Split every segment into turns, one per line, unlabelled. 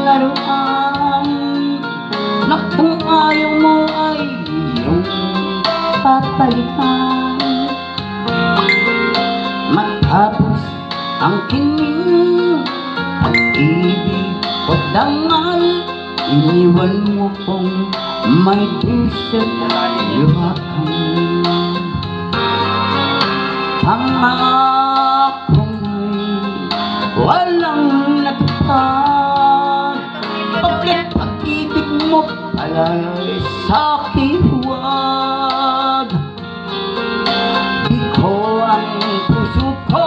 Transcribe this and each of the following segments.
laruan na kung ayaw mo ay iyong papalitan. Matapos ang kining pag-ibig o dangal, iniwan mo kong may puso't luhakan. Pangako mo'y walang natupad, pagkat pag-ibig mo pala'y sa'kin huwag. Di ko ang puso ko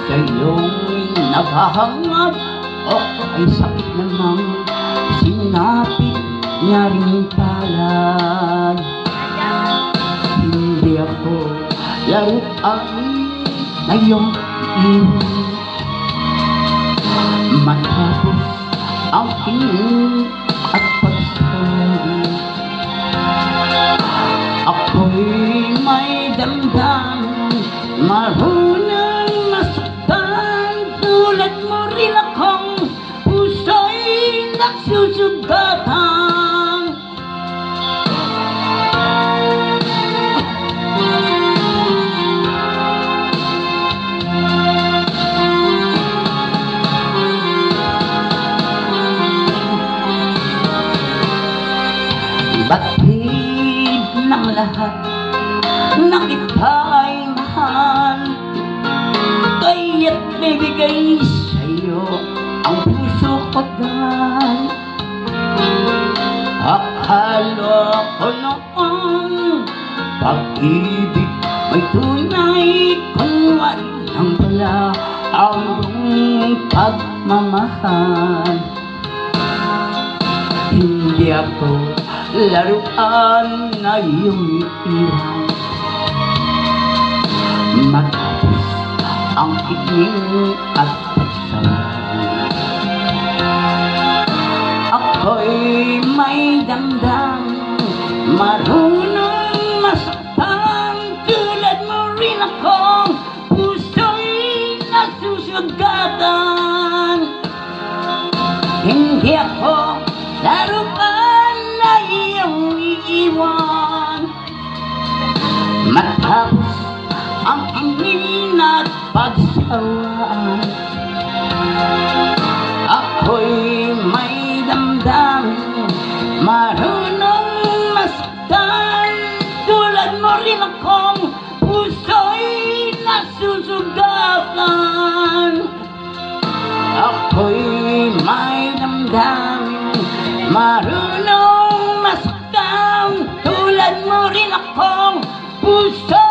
sa'yong naghahangad, o ay sakit namang sinapit niya rin palad. Hindi ako laruan na iyong iwan. Matapos ang tingin at pagsabi, ako'y may damdamin, marunong masaktan. Tulad mo rin akong puso'y nagsusugatan. Batid ng lahat na kita'y mahal, kaya't bibigay sa'yo ang puso ko dahil akala ko noon pag-ibig may tunay, kung walang pala ang iyong pagmamahal. Hindi ako laruan na iyong iwan. Matapos ang tingin at pagsabi, ako'y may damdamin, marunong masaktan. Tulad mo rin akong puso'y nasusugatan. Hindi ako laruan na iyong iiwan. Matapos ang tingin at pagsawaan, ako'y may damdamin, marunong masaktan. Tulad mo rin akong puso'y nasusugatan. Ako'y may damdamin, marunong masaktan. Tulad mo rin akong puso